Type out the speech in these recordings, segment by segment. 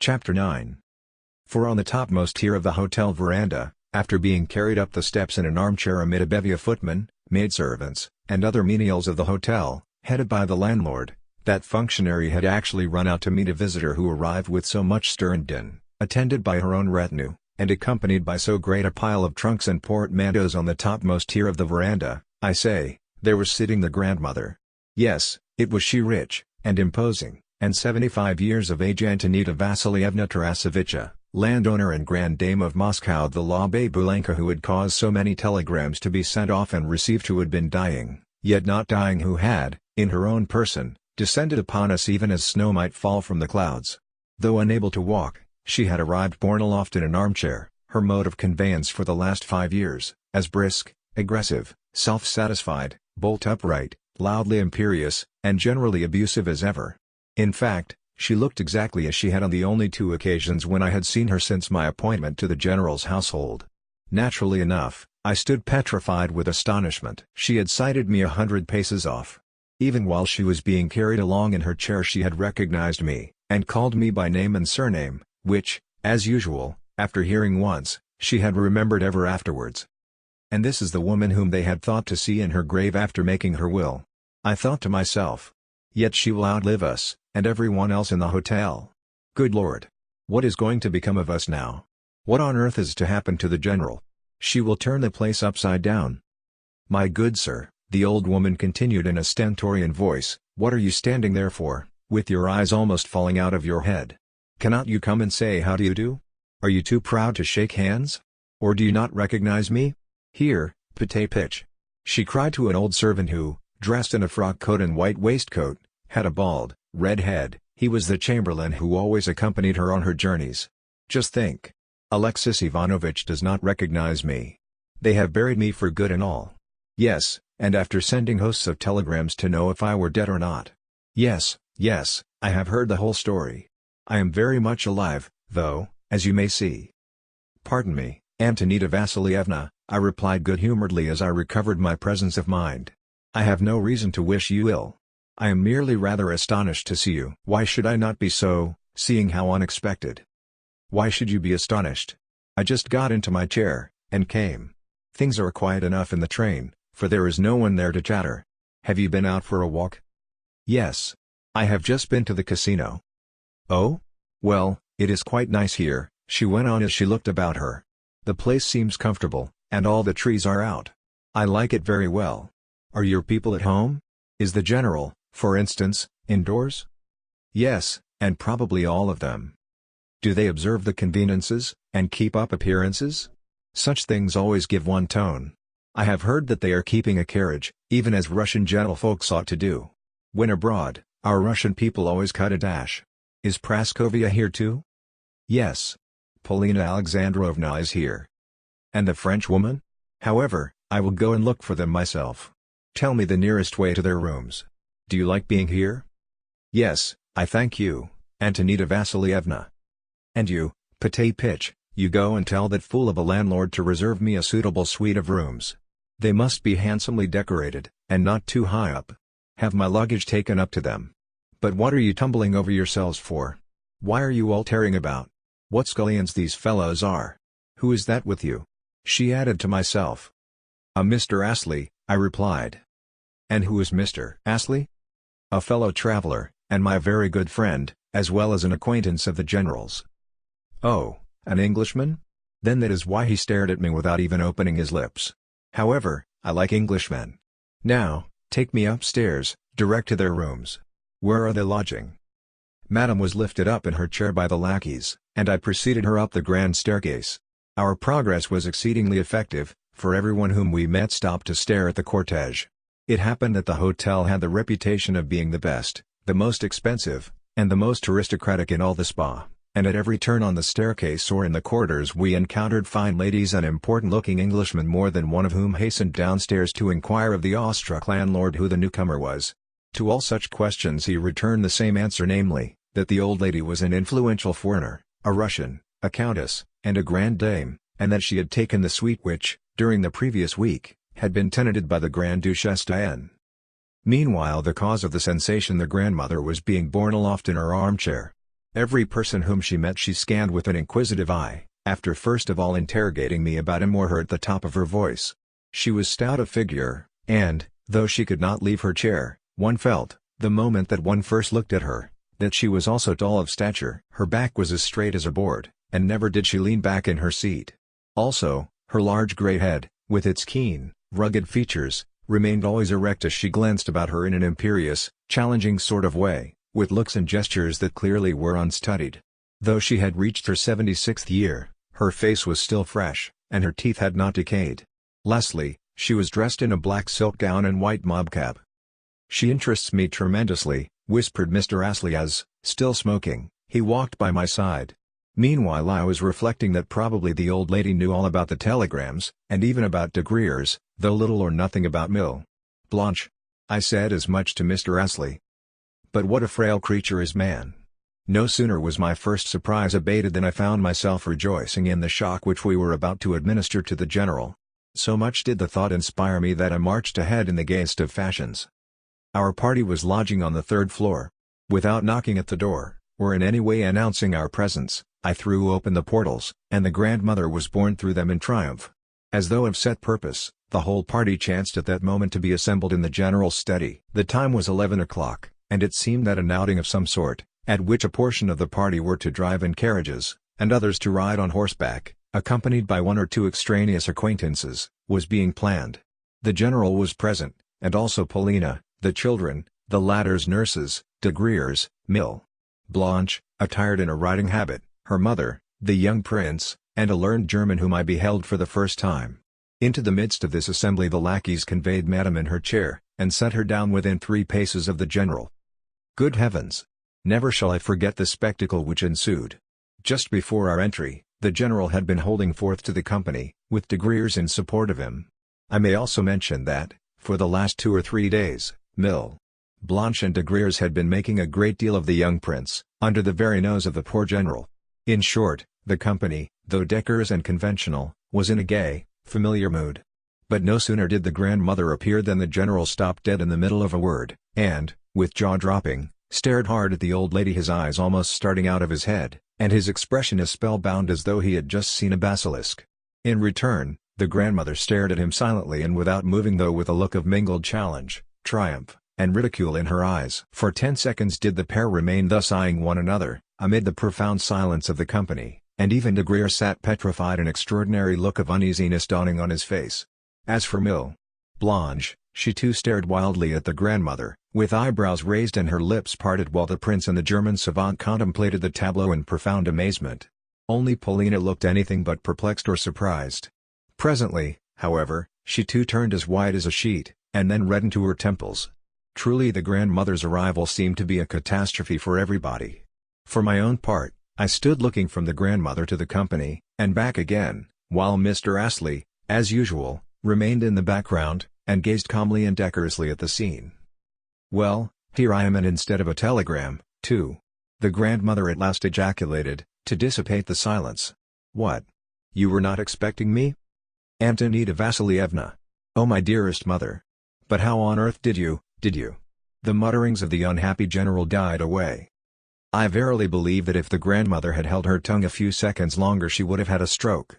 Chapter 9. For on the topmost tier of the hotel veranda, after being carried up the steps in an armchair amid a bevy of footmen, maidservants, and other menials of the hotel, headed by the landlord, that functionary had actually run out to meet a visitor who arrived with so much stir and din, attended by her own retinue, and accompanied by so great a pile of trunks and portmanteaus on the topmost tier of the veranda. I say, there was sitting the grandmother. Yes, it was she, rich, and imposing, and 75 years of age, Antonita Vassilievna Tarasevitcha, landowner and grand dame of Moscow, the La Babulenka, who had caused so many telegrams to be sent off and received, who had been dying, yet not dying, who had, in her own person, descended upon us even as snow might fall from the clouds. Though unable to walk, she had arrived borne aloft in an armchair, her mode of conveyance for the last 5 years, as brisk, aggressive, self-satisfied, bolt upright, loudly imperious, and generally abusive as ever. In fact, she looked exactly as she had on the only 2 occasions when I had seen her since my appointment to the general's household. Naturally enough, I stood petrified with astonishment. She had sighted me 100 paces off. Even while she was being carried along in her chair, she had recognized me, and called me by name and surname, which, as usual, after hearing once, she had remembered ever afterwards. And this is the woman whom they had thought to see in her grave after making her will. I thought to myself. Yet she will outlive us, and everyone else in the hotel. Good Lord! What is going to become of us now? What on earth is to happen to the general? She will turn the place upside down. My good sir, the old woman continued in a stentorian voice, what are you standing there for, with your eyes almost falling out of your head? Cannot you come and say how do you do? Are you too proud to shake hands? Or do you not recognize me? Here, Pate Pitch! She cried to an old servant who, dressed in a frock coat and white waistcoat, had a bald, red head. He was the chamberlain who always accompanied her on her journeys. Just think. Alexis Ivanovich does not recognize me. They have buried me for good and all. Yes, and after sending hosts of telegrams to know if I were dead or not. Yes, I have heard the whole story. I am very much alive, though, as you may see. Pardon me, Antonita Vassilievna, I replied good-humoredly as I recovered my presence of mind. I have no reason to wish you ill. I am merely rather astonished to see you. Why should I not be so, seeing how unexpected? Why should you be astonished? I just got into my chair, and came. Things are quiet enough in the train, for there is no one there to chatter. Have you been out for a walk? Yes. I have just been to the casino. Oh? Well, it is quite nice here, she went on as she looked about her. The place seems comfortable, and all the trees are out. I like it very well. Are your people at home? Is the general, for instance, indoors? Yes, and probably all of them. Do they observe the convenances, and keep up appearances? Such things always give one tone. I have heard that they are keeping a carriage, even as Russian gentlefolks ought to do. When abroad, our Russian people always cut a dash. Is Praskovia here too? Yes. Polina Alexandrovna is here. And the French woman? However, I will go and look for them myself. Tell me the nearest way to their rooms. Do you like being here? Yes, I thank you, Antonita Vassilievna. And you, Pate Pitch, you go and tell that fool of a landlord to reserve me a suitable suite of rooms. They must be handsomely decorated, and not too high up. Have my luggage taken up to them. But what are you tumbling over yourselves for? Why are you all tearing about? What scullions these fellows are! Who is that with you? She added to myself. A Mr. Astley, I replied. And who is Mr. Astley? A fellow traveler, and my very good friend, as well as an acquaintance of the general's. Oh, an Englishman? Then that is why he stared at me without even opening his lips. However, I like Englishmen. Now, take me upstairs, direct to their rooms. Where are they lodging? Madame was lifted up in her chair by the lackeys, and I preceded her up the grand staircase. Our progress was exceedingly effective, for everyone whom we met stopped to stare at the cortege. It happened that the hotel had the reputation of being the best, the most expensive, and the most aristocratic in all the spa, and at every turn on the staircase or in the corridors we encountered fine ladies and important-looking Englishmen, more than one of whom hastened downstairs to inquire of the awestruck landlord who the newcomer was. To all such questions he returned the same answer, namely, that the old lady was an influential foreigner, a Russian, a countess, and a grand dame, and that she had taken the suite which, during the previous week, had been tenanted by the Grand Duchesse Diane. Meanwhile the cause of the sensation, the grandmother, was being borne aloft in her armchair. Every person whom she met she scanned with an inquisitive eye, after first of all interrogating me about him or her at the top of her voice. She was stout of figure, and, though she could not leave her chair, one felt, the moment that one first looked at her, that she was also tall of stature. Her back was as straight as a board, and never did she lean back in her seat. Also, her large grey head, with its keen, rugged features, remained always erect as she glanced about her in an imperious, challenging sort of way, with looks and gestures that clearly were unstudied. Though she had reached her 76th year, her face was still fresh, and her teeth had not decayed. Lastly, she was dressed in a black silk gown and white mob cap. "She interests me tremendously," whispered Mr. Astley as, still smoking, he walked by my side. Meanwhile I was reflecting that probably the old lady knew all about the telegrams, and even about de Griers, though little or nothing about Mill. "Blanche." I said as much to Mr. Astley. But what a frail creature is man! No sooner was my first surprise abated than I found myself rejoicing in the shock which we were about to administer to the General. So much did the thought inspire me that I marched ahead in the gayest of fashions. Our party was lodging on the third floor. Without knocking at the door, or in any way announcing our presence, I threw open the portals, and the grandmother was borne through them in triumph. As though of set purpose, the whole party chanced at that moment to be assembled in the General's study. The time was 11 o'clock, and it seemed that an outing of some sort, at which a portion of the party were to drive in carriages, and others to ride on horseback, accompanied by one or two extraneous acquaintances, was being planned. The General was present, and also Paulina, the children, the latter's nurses, de Griers, Mill, Blanche, attired in a riding habit, her mother, the young prince, and a learned German whom I beheld for the first time. Into the midst of this assembly the lackeys conveyed Madame in her chair, and set her down within 3 paces of the General. Good heavens! Never shall I forget the spectacle which ensued. Just before our entry, the General had been holding forth to the company, with de Griers in support of him. I may also mention that, for the last 2 or 3 days, Mill, Blanche and de Griers had been making a great deal of the young prince, under the very nose of the poor General. In short, the company, though decorous and conventional, was in a gay, familiar mood. But no sooner did the grandmother appear than the General stopped dead in the middle of a word, and, with jaw dropping, stared hard at the old lady, his eyes almost starting out of his head, and his expression as spellbound as though he had just seen a basilisk. In return, the grandmother stared at him silently and without moving, though with a look of mingled challenge, triumph, and ridicule in her eyes. For 10 seconds did the pair remain thus eyeing one another, amid the profound silence of the company, and even de Griers sat petrified, an extraordinary look of uneasiness dawning on his face. As for Mill, Blanche, she too stared wildly at the grandmother, with eyebrows raised and her lips parted, while the prince and the German savant contemplated the tableau in profound amazement. Only Paulina looked anything but perplexed or surprised. Presently, however, she too turned as white as a sheet, and then reddened to her temples. Truly the grandmother's arrival seemed to be a catastrophe for everybody. For my own part, I stood looking from the grandmother to the company, and back again, while Mr. Astley, as usual, remained in the background, and gazed calmly and decorously at the scene. "Well, here I am, and instead of a telegram, too," the grandmother at last ejaculated, to dissipate the silence. "What? You were not expecting me? Antonida Vassilievna. Oh, my dearest mother! But how on earth did you?" The mutterings of the unhappy General died away. I verily believe that if the grandmother had held her tongue a few seconds longer she would have had a stroke.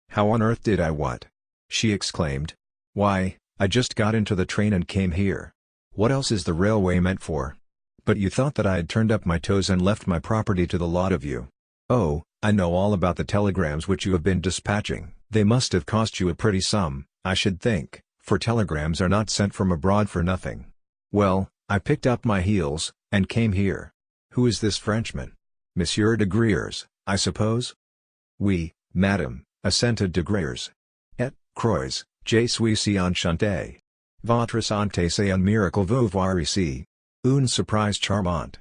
"How on earth did I what?" she exclaimed. "Why, I just got into the train and came here. What else is the railway meant for? But you thought that I had turned up my toes and left my property to the lot of you. Oh, I know all about the telegrams which you have been dispatching. They must have cost you a pretty sum, I should think, for telegrams are not sent from abroad for nothing. Well, I picked up my heels, and came here. Who is this Frenchman? Monsieur de Griers, I suppose?" "Oui, madame," assented de Griers. "Et, croix, je suis si enchanté. Votre santé c'est un miracle vous voir ici. Une surprise charmante."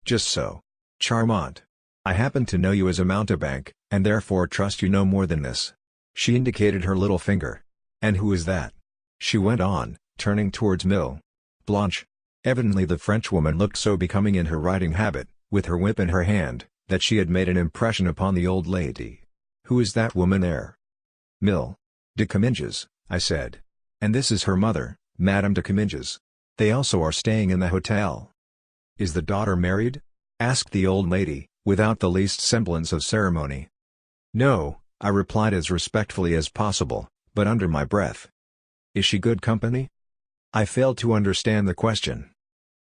"Just so. Charmant. I happen to know you as a mountebank, and therefore trust you no more than this." She indicated her little finger. "And who is that?" she went on, turning towards Mill, Blanche. Evidently the Frenchwoman looked so becoming in her riding habit, with her whip in her hand, that she had made an impression upon the old lady. "Who is that woman there?" "Mill de Comminges," I said. "And this is her mother, Madame de Comminges. They also are staying in the hotel." "Is the daughter married?" asked the old lady, without the least semblance of ceremony. "No," I replied as respectfully as possible, but under my breath. "Is she good company?" I failed to understand the question.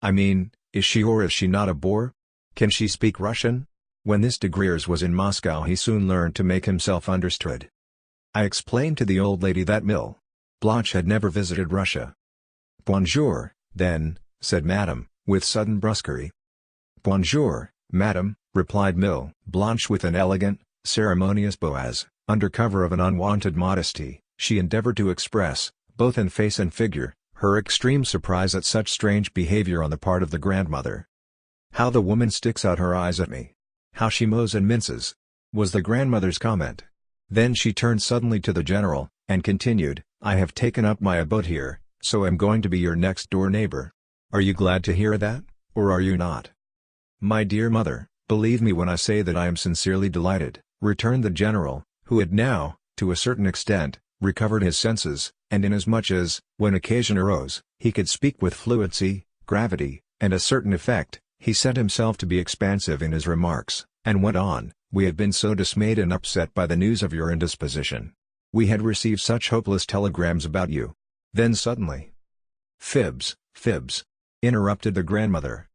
"I mean, is she or is she not a bore? Can she speak Russian?" When this de Griers was in Moscow he soon learned to make himself understood. I explained to the old lady that Mlle. Blanche had never visited Russia. "Bonjour, then," said Madame, with sudden brusquerie. "Bonjour, Madame," replied Mlle. Blanche with an elegant, ceremonious bow as, under cover of an unwanted modesty, she endeavored to express, both in face and figure, her extreme surprise at such strange behavior on the part of the grandmother. "How the woman sticks out her eyes at me! How she mows and minces!" was the grandmother's comment. Then she turned suddenly to the general, and continued, "I have taken up my abode here, so am going to be your next-door neighbor. Are you glad to hear that, or are you not?" "My dear mother, believe me when I say that I am sincerely delighted," returned the general, who had now, to a certain extent, recovered his senses, and inasmuch as, when occasion arose, he could speak with fluency, gravity, and a certain effect, he set himself to be expansive in his remarks, and went on, "We had been so dismayed and upset by the news of your indisposition. We had received such hopeless telegrams about you. Then suddenly—" "Fibs, fibs," interrupted the grandmother.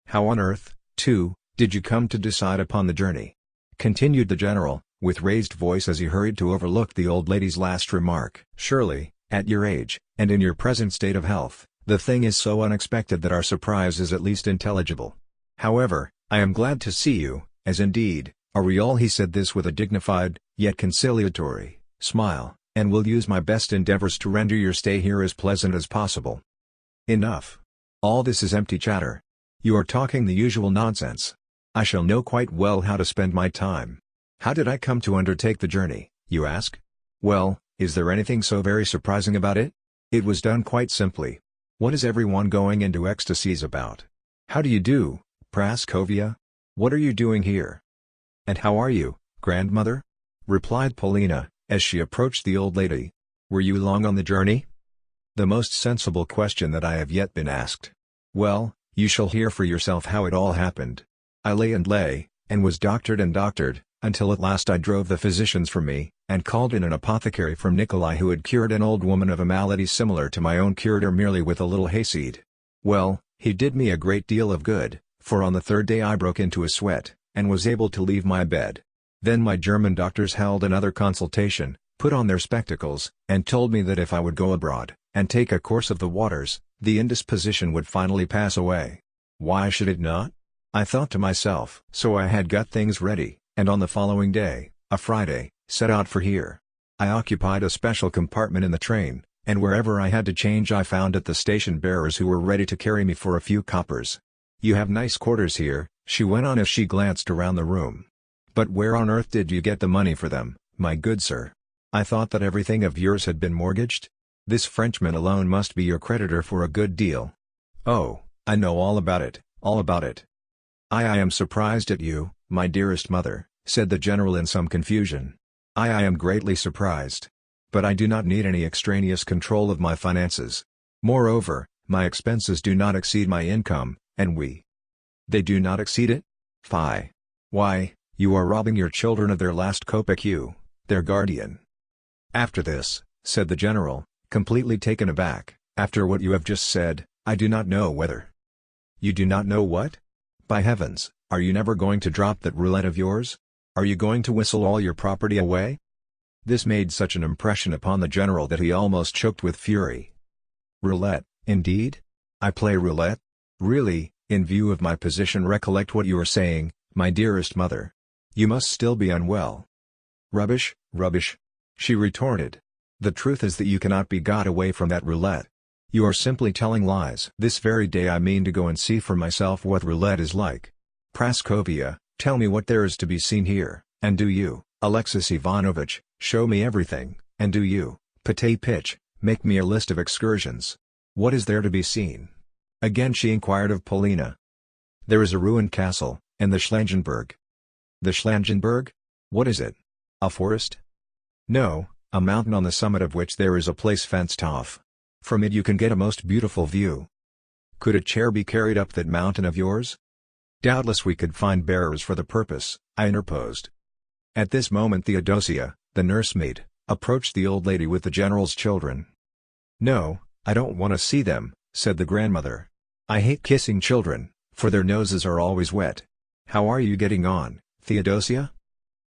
"How on earth, too, did you come to decide upon the journey?" continued the general, with raised voice as he hurried to overlook the old lady's last remark. "Surely, at your age, and in your present state of health, the thing is so unexpected that our surprise is at least intelligible. However, I am glad to see you, as indeed, are we all." He said this with a dignified, yet conciliatory, smile, "and will use my best endeavors to render your stay here as pleasant as possible." "Enough. All this is empty chatter. You are talking the usual nonsense. I shall know quite well how to spend my time. How did I come to undertake the journey, you ask? Well, is there anything so very surprising about it? It was done quite simply. What is everyone going into ecstasies about? How do you do, Praskovia? What are you doing here? And how are you, grandmother?" replied Polina, as she approached the old lady. "Were you long on the journey?" "The most sensible question that I have yet been asked. Well, you shall hear for yourself how it all happened. I lay, and was doctored, until at last I drove the physicians from me, and called in an apothecary from Nikolai who had cured an old woman of a malady similar to my own, cured her merely with a little hayseed. Well, he did me a great deal of good, for on the third day I broke into a sweat, and was able to leave my bed. Then my German doctors held another consultation, put on their spectacles, and told me that if I would go abroad, and take a course of the waters, the indisposition would finally pass away. Why should it not? I thought to myself. So I had got things ready, and on the following day, a Friday, set out for here. I occupied a special compartment in the train, and wherever I had to change I found at the station bearers who were ready to carry me for a few coppers. You have nice quarters here," she went on as she glanced around the room. "But where on earth did you get the money for them, my good sir? I thought that everything of yours had been mortgaged? This Frenchman alone must be your creditor for a good deal." "Oh, I know all about it, all about it." I am surprised at you, my dearest mother," said the general in some confusion. I am greatly surprised. But I do not need any extraneous control of my finances. Moreover, my expenses do not exceed my income, and They do not exceed it? Fie! Why, you are robbing your children of their last kopeck, you, their guardian." "After this," said the general, completely taken aback, "after what you have just said, I do not know whether—" "You do not know what? By heavens, are you never going to drop that roulette of yours? Are you going to whistle all your property away?" This made such an impression upon the general that he almost choked with fury. "Roulette, indeed? I play roulette? Really, in view of my position, recollect what you are saying, my dearest mother. You must still be unwell." "Rubbish, rubbish!" she retorted. "The truth is that you cannot be got away from that roulette. You are simply telling lies. This very day I mean to go and see for myself what roulette is like. Praskovia, tell me what there is to be seen here, and do you, Alexis Ivanovitch, show me everything, and do you, Potapitch, make me a list of excursions. What is there to be seen?" Again she inquired of Polina. "There is a ruined castle, and the Schlangenberg." "The Schlangenberg? What is it? A forest?" "No, a mountain on the summit of which there is a place fenced off. From it you can get a most beautiful view." "Could a chair be carried up that mountain of yours?" Doubtless we could find bearers for the purpose, I interposed. At this moment Theodosia, the nursemaid, approached the old lady with the general's children. "No, I don't want to see them," said the grandmother. "I hate kissing children, for their noses are always wet. How are you getting on, Theodosia?"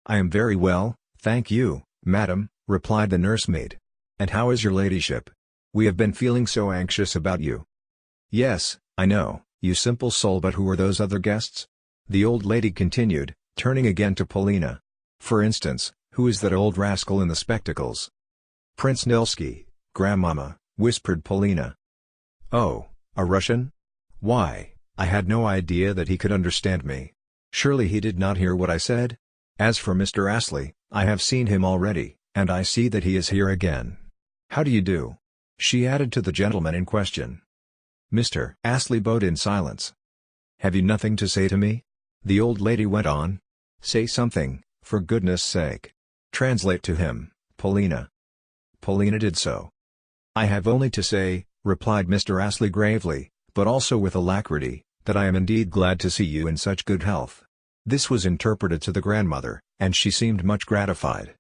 "I am very well, thank you, madam," replied the nursemaid. "And how is your ladyship? We have been feeling so anxious about you." "Yes, I know, you simple soul, but who are those other guests?" the old lady continued, turning again to Polina. "For instance, who is that old rascal in the spectacles?" "Prince Nilsky, grandmamma," whispered Polina. "Oh, a Russian? Why, I had no idea that he could understand me. Surely he did not hear what I said? As for Mr. Astley, I have seen him already, and I see that he is here again. How do you do?" she added to the gentleman in question. Mr. Astley bowed in silence. "Have you nothing to say to me?" the old lady went on. "Say something, for goodness sake. Translate to him, Polina." Polina did so. "I have only to say," replied Mr. Astley gravely, but also with alacrity, "that I am indeed glad to see you in such good health." This was interpreted to the grandmother, and she seemed much gratified.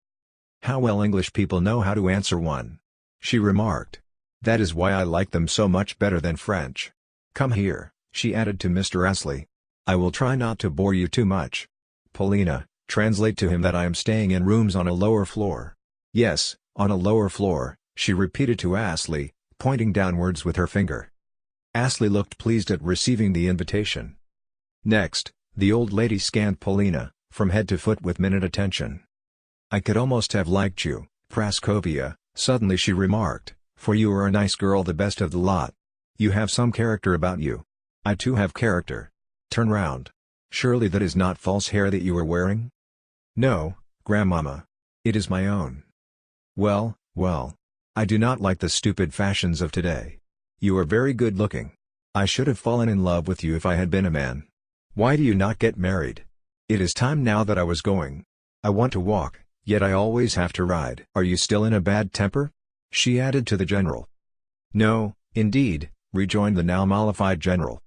"How well English people know how to answer one," she remarked. "That is why I like them so much better than French. Come here," she added to Mr. Astley. "I will try not to bore you too much. Polina, translate to him that I am staying in rooms on a lower floor." "Yes, on a lower floor," she repeated to Astley, pointing downwards with her finger. Astley looked pleased at receiving the invitation. Next, the old lady scanned Polina, from head to foot with minute attention. "I could almost have liked you, Praskovia," suddenly she remarked, "for you are a nice girl, the best of the lot. You have some character about you. I too have character. Turn round. Surely that is not false hair that you are wearing?" "No, grandmamma. It is my own." "Well, well. I do not like the stupid fashions of today. You are very good looking. I should have fallen in love with you if I had been a man. Why do you not get married? It is time now that I was going. I want to walk, yet I always have to ride." "Are you still in a bad temper?" she added to the general. "No, indeed," rejoined the now mollified general.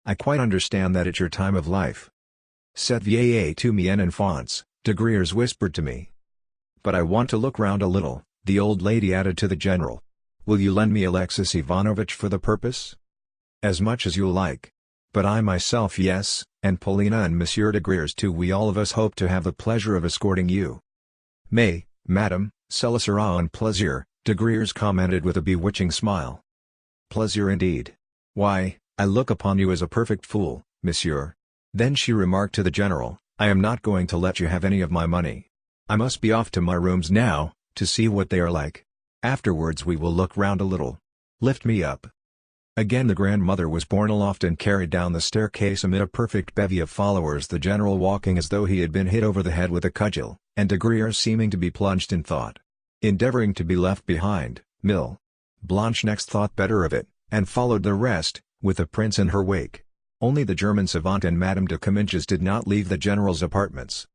"I quite understand that at your time of life. C'est vieille to me en enfance," de Griers whispered to me. "But I want to look round a little," the old lady added to the general. "Will you lend me Alexis Ivanovitch for the purpose?" "As much as you like. But I myself, yes, and Polina and Monsieur de Griers too, we all of us hope to have the pleasure of escorting you." "Mais, madame, cela sera un plaisir," de Griers commented with a bewitching smile. "Plaisir indeed. Why, I look upon you as a perfect fool, monsieur." Then she remarked to the general, "I am not going to let you have any of my money. I must be off to my rooms now, to see what they are like. Afterwards we will look round a little. Lift me up." Again the grandmother was borne aloft and carried down the staircase amid a perfect bevy of followers, the general walking as though he had been hit over the head with a cudgel, and de Griers seeming to be plunged in thought. Endeavoring to be left behind, Mlle. Blanche next thought better of it, and followed the rest, with the prince in her wake. Only the German savant and Madame de Comminges did not leave the general's apartments.